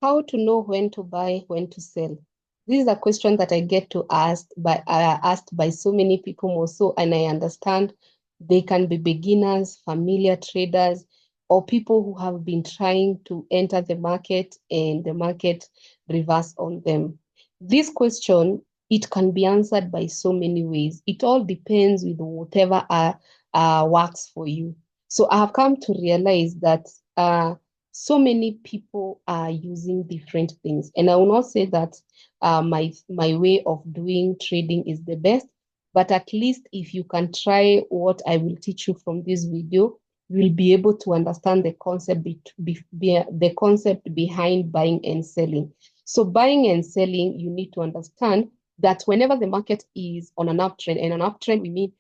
How to know when to buy, when to sell? This is a question that I get to asked by so many people more so, and I understand they can be beginners, familiar traders, or people who have been trying to enter the market and the market reverse on them. This question, it can be answered by so many ways. It all depends with whatever works for you. So I have come to realize that so many people are using different things. And I will not say that my way of doing trading is the best, but at least if you can try what I will teach you from this video, you'll be able to understand the the concept behind buying and selling. So buying and selling, you need to understand that whenever the market is on an uptrend, and an uptrend we mean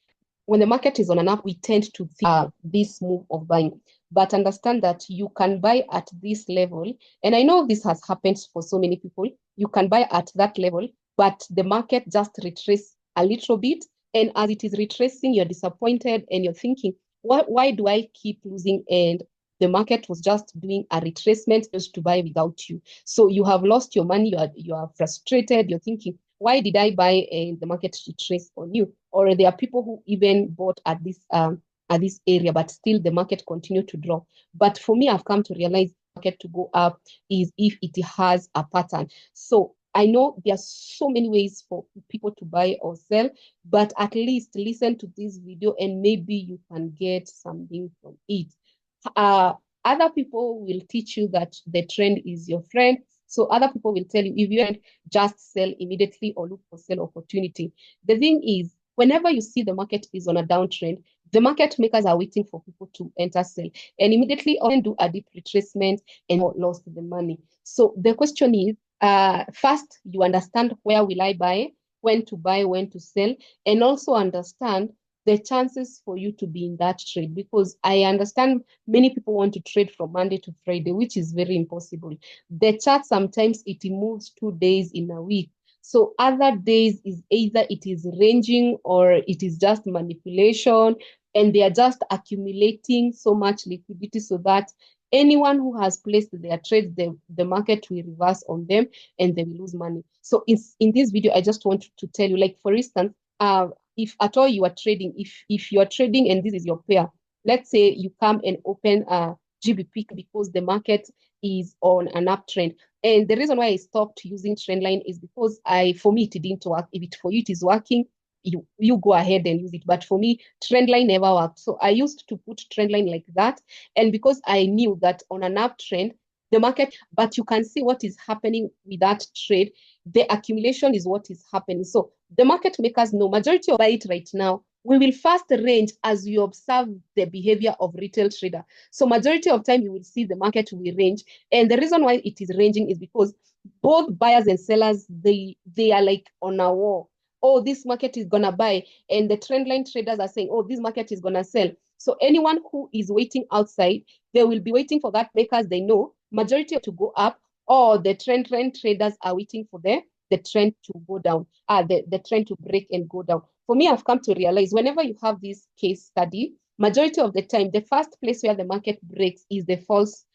when the market is on an up, we tend to see this move of buying. But understand that you can buy at this level. And I know this has happened for so many people. You can buy at that level, but the market just retraces a little bit. And as it is retracing, you're disappointed and you're thinking, why do I keep losing? And the market was just doing a retracement just to buy without you. So you have lost your money, you are frustrated, you're thinking, why did I buy and the market retrace on you? Or there are people who even bought at this area, but still the market continued to drop. But for me, I've come to realize market to go up is if it has a pattern. So I know there are so many ways for people to buy or sell, but at least listen to this video and maybe you can get something from it. Uh, Other people will teach you that the trend is your friend. So other people will tell you if you just sell immediately or look for sell opportunity. The thing is, whenever you see the market is on a downtrend, the market makers are waiting for people to enter sell and immediately often do a deep retracement and lost the money. So the question is, first, you understand where will I buy, when to sell, and also understand the chances for you to be in that trade, because I understand many people want to trade from Monday to Friday, which is very impossible. The chart sometimes it moves 2 days in a week. So other days is either it is ranging or it is just manipulation, and they are just accumulating so much liquidity so that anyone who has placed their trades, the market will reverse on them and they will lose money. So in this video, I just want to tell you, like for instance, if at all you are trading, if you are trading and this is your pair, let's say you come and open a GBP because the market is on an uptrend. And the reason why I stopped using trend line is because for me, it didn't work. If it for you, it is working, you go ahead and use it. But for me, trend line never worked. So I used to put trend line like that. And because I knew that on an uptrend, the market, but you can see what is happening with that trade. The accumulation is what is happening. So the market makers know majority of it right now. We will first range as we observe the behavior of retail trader. So majority of time you will see the market will range. And the reason why it is ranging is because both buyers and sellers, they are like on a war. Oh, this market is gonna buy. And the trend line traders are saying, oh, this market is gonna sell. So anyone who is waiting outside, they will be waiting for that because they know majority to go up, or the trend traders are waiting for the trend to go down, the trend to break and go down. For me, I've come to realize whenever you have this case study, majority of the time, the first place where the market breaks is the false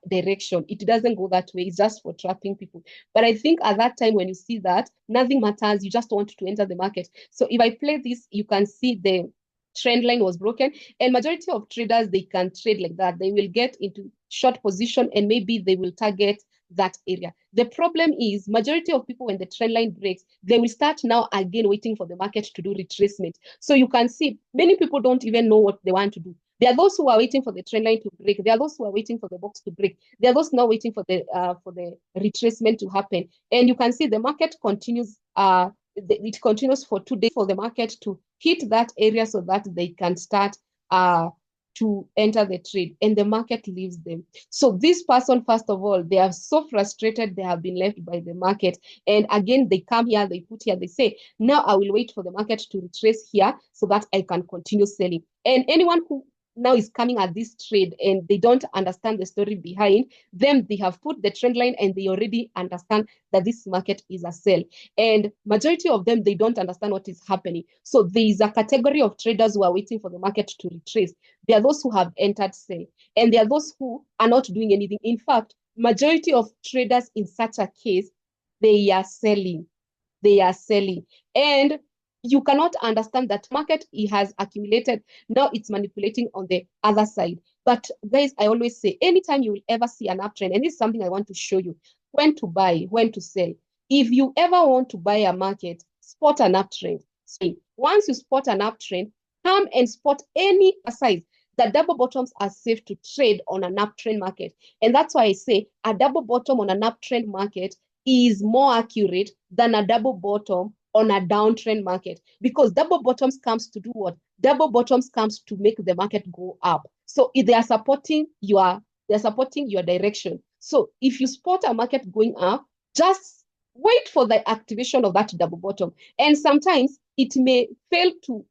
direction. It doesn't go that way. It's just for trapping people. But I think at that time, when you see that, nothing matters. You just want to enter the market. So if I play this, you can see the trend line was broken, and majority of traders, they can trade like that. They will get into short position and maybe they will target that area. The problem is majority of people, when the trend line breaks, they will start now again waiting for the market to do retracement. So you can see many people don't even know what they want to do. There are those who are waiting for the trend line to break. There are those who are waiting for the box to break. There are those now waiting for the retracement to happen. And you can see the market continues. It continues for 2 days for the market to hit that area so that they can start to enter the trade, and the market leaves them. So this person, first of all, they are so frustrated, they have been left by the market. And again, they come here, they put here, they say, now I will wait for the market to retrace here so that I can continue selling. And anyone who now is coming at this trade and they don't understand the story behind them, they have put the trend line and they already understand that this market is a sell. And majority of them, they don't understand what is happening. So there is a category of traders who are waiting for the market to retrace. There are those who have entered sell, and there are those who are not doing anything. In fact, majority of traders in such a case, they are selling. They are selling. And you cannot understand that market it has accumulated. Now it's manipulating on the other side. But guys, I always say, anytime you will ever see an uptrend, and this is something I want to show you, when to buy, when to sell. If you ever want to buy a market, spot an uptrend. So once you spot an uptrend, come and spot any size. The double bottoms are safe to trade on an uptrend market. And that's why I say a double bottom on an uptrend market is more accurate than a double bottom on a downtrend market, because double bottoms comes to do what? Double bottoms comes to make the market go up. So if they are supporting your direction. So if you spot a market going up, just wait for the activation of that double bottom. And sometimes it may fail to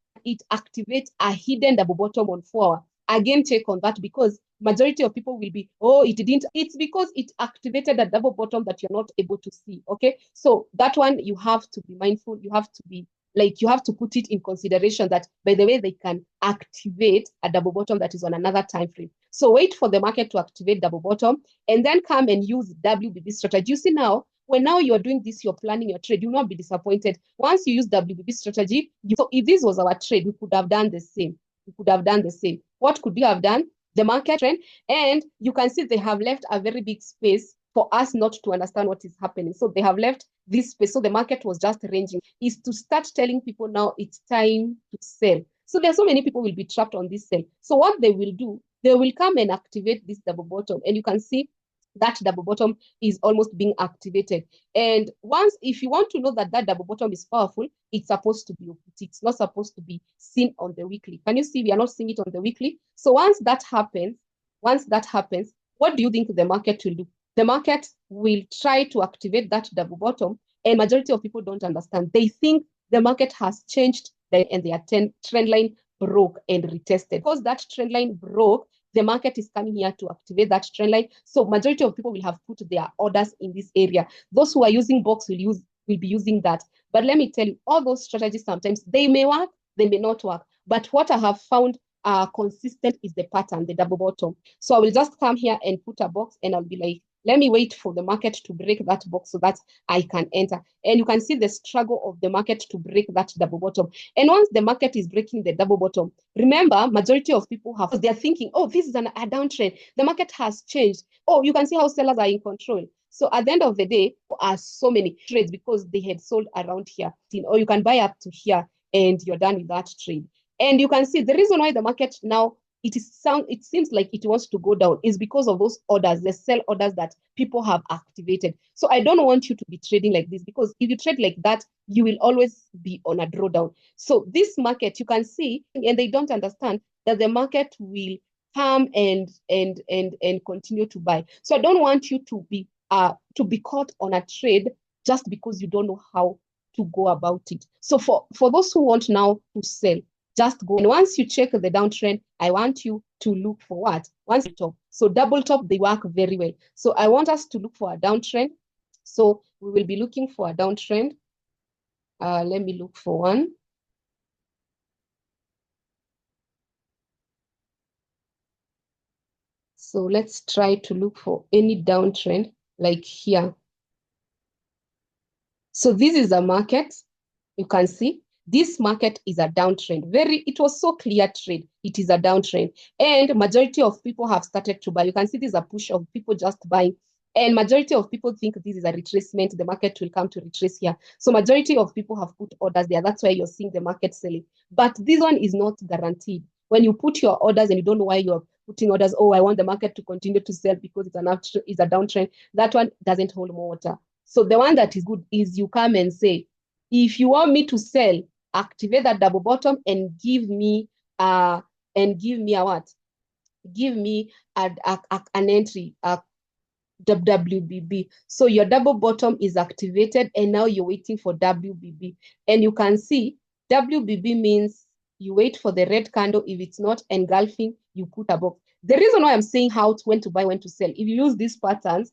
activate a hidden double bottom on 4 hour. Again, check on that, because majority of people will be, oh, it didn't. It's because it activated a double bottom that you're not able to see. Okay, so that one you have to be mindful. You have to be you have to put it in consideration that, by the way, they can activate a double bottom that is on another time frame. So wait for the market to activate double bottom and then come and use WBB strategy. You see now, when now you're doing this, you're planning your trade, you'll not be disappointed. Once you use WBB strategy, so if this was our trade, we could have done the same. We could have done the same. What could we have done? The market trend, and you can see they have left a very big space for us not to understand what is happening. So they have left this space. So the market was just ranging. Is to start telling people now it's time to sell. So there are so many people will be trapped on this sell. So what they will do, they will come and activate this double bottom, and you can see that double bottom is almost being activated. And once, if you want to know that that double bottom is powerful, it's supposed to be opposite. It's not supposed to be seen on the weekly. Can you see we are not seeing it on the weekly? So once that happens, what do you think the market will do? The market will try to activate that double bottom, and majority of people don't understand. They think the market has changed and their trend line broke and retested. Because that trend line broke, the market is coming here to activate that trend line. So majority of people will have put their orders in this area. Those who are using box will be using that. But let me tell you, all those strategies, sometimes they may work, they may not work. But what I have found consistent is the pattern, the double bottom. So I will just come here and put a box, and I'll be like, let me wait for the market to break that box so that I can enter. And you can see the struggle of the market to break that double bottom. And once the market is breaking the double bottom, remember, majority of people they're thinking, oh, this is a downtrend. The market has changed. Oh, you can see how sellers are in control. So at the end of the day, there are so many trades because they had sold around here. Or you can buy up to here and you're done with that trade. And you can see the reason why the market now, it seems like it wants to go down is because of those orders, the sell orders that people have activated. So I don't want you to be trading like this, because if you trade like that, you will always be on a drawdown. So this market, you can see, and they don't understand that the market will come and continue to buy. So I don't want you to be caught on a trade just because you don't know how to go about it. So for those who want now to sell, just go. And once you check the downtrend, I want you to look for what? Once top. So double top, they work very well. So I want us to look for a downtrend. So we will be looking for a downtrend. Let me look for one. So let's try to look for any downtrend like here. So this is a market. You can see this market is a downtrend. It was so clear trade. It is a downtrend. And majority of people have started to buy. You can see this is a push of people just buying. And majority of people think this is a retracement. The market will come to retrace here. So majority of people have put orders there. That's why you're seeing the market selling. But this one is not guaranteed. When you put your orders and you don't know why you're putting orders, oh, I want the market to continue to sell because it's a downtrend, that one doesn't hold more water. So the one that is good is you come and say, if you want me to sell, activate that double bottom and give me a what? Give me an entry, WBB. So your double bottom is activated and now you're waiting for WBB. And you can see WBB means you wait for the red candle. If it's not engulfing, you put a box. The reason why I'm saying when to buy, when to sell, if you use these patterns,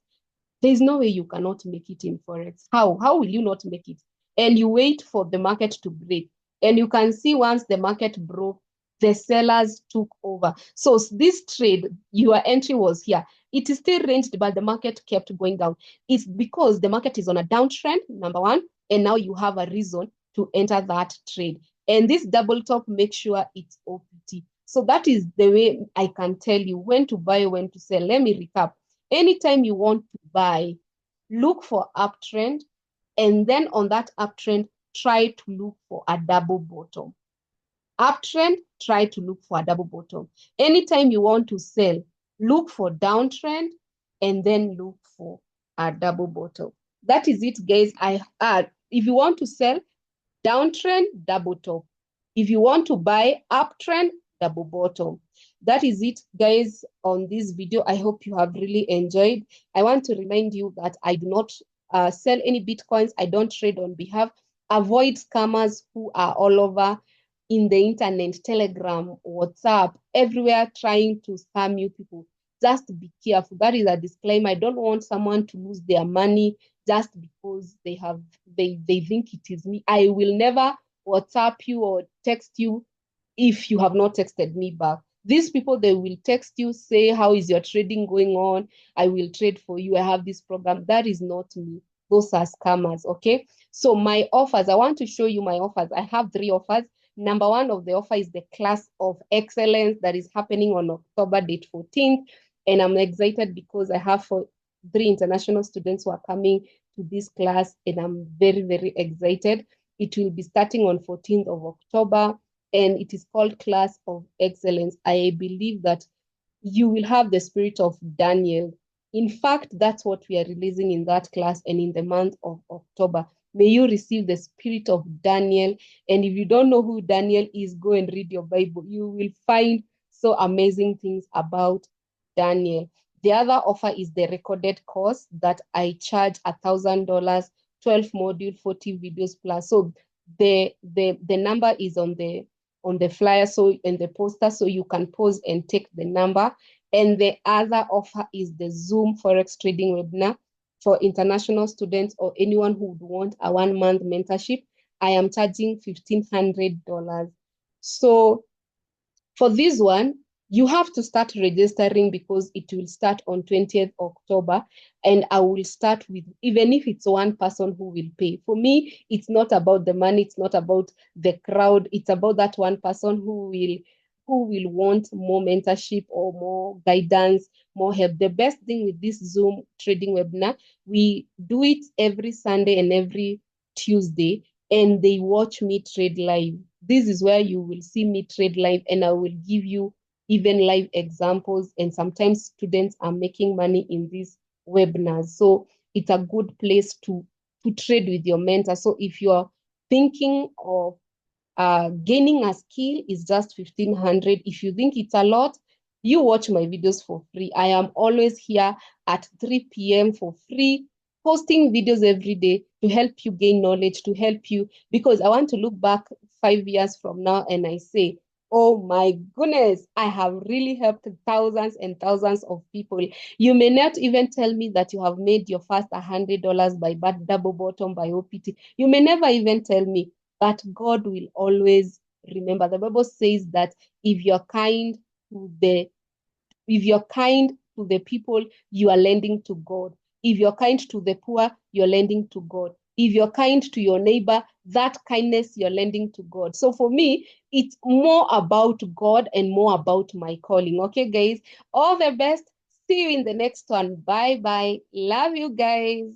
there's no way you cannot make it in Forex. How will you not make it? And you wait for the market to break. And you can see once the market broke, the sellers took over. So this trade, your entry was here. It is still ranged, but the market kept going down. It's because the market is on a downtrend, number one, and now you have a reason to enter that trade. And this double top, make sure it's OPT. So that is the way I can tell you when to buy, when to sell. Let me recap. Anytime you want to buy, look for uptrend, and then on that uptrend, try to look for a double bottom. Uptrend, try to look for a double bottom. Anytime you want to sell, look for downtrend and then look for a double bottom. That is it, guys. If you want to sell, downtrend, double top. If you want to buy, uptrend, double bottom. That is it, guys, on this video. I hope you have really enjoyed. I want to remind you that I do not sell any Bitcoins. I don't trade on behalf. Avoid scammers who are all over in the internet, Telegram, WhatsApp, everywhere trying to scam you people. Just be careful. That is a disclaimer. I don't want someone to lose their money just because they think it is me. I will never WhatsApp you or text you if you have not texted me back. These people, they will text you, say, how is your trading going on? I will trade for you. I have this program. That is not me. Those are scammers, okay? So my offers, I want to show you my offers. I have 3 offers. Number one of the offer is the class of excellence that is happening on October date 14th. And I'm excited because I have 3 international students who are coming to this class, and I'm very, very excited. It will be starting on 14th of October, and it is called Class of Excellence. I believe that you will have the spirit of Daniel. In fact, that's what we are releasing in that class and in the month of October. May you receive the spirit of Daniel. And if you don't know who Daniel is, go and read your Bible. You will find so amazing things about Daniel. The other offer is the recorded course that I charge $1,000, 12 module, 40 videos plus. So the number is on the flyer, so in the poster, so you can pause and take the number. And the other offer is the Zoom Forex trading webinar for international students or anyone who would want a 1-month mentorship. I am charging $1,500. So for this one, you have to start registering because it will start on 20th October. And I will start with, even if it's one person who will pay. For me, it's not about the money. It's not about the crowd. It's about that one person who will want more mentorship or more guidance, more help. The best thing with this Zoom trading webinar, we do it every Sunday and every Tuesday, and they watch me trade live. This is where you will see me trade live, and I will give you even live examples. And sometimes students are making money in these webinars. So it's a good place to trade with your mentor. So if you're thinking of gaining a skill, is just 1,500. If you think it's a lot, you watch my videos for free. I am always here at 3 p.m. for free, posting videos every day to help you gain knowledge, to help you, because I want to look back 5 years from now and I say, oh my goodness, I have really helped thousands and thousands of people. You may not even tell me that you have made your first $100 by double bottom by OPT. You may never even tell me, but God will always remember. The Bible says that if you're kind to the people, you are lending to God. If you're kind to the poor, you're lending to God. If you're kind to your neighbor, that kindness you're lending to God. So for me, it's more about God and more about my calling. Okay, guys, all the best. See you in the next one. Bye bye. Love you guys.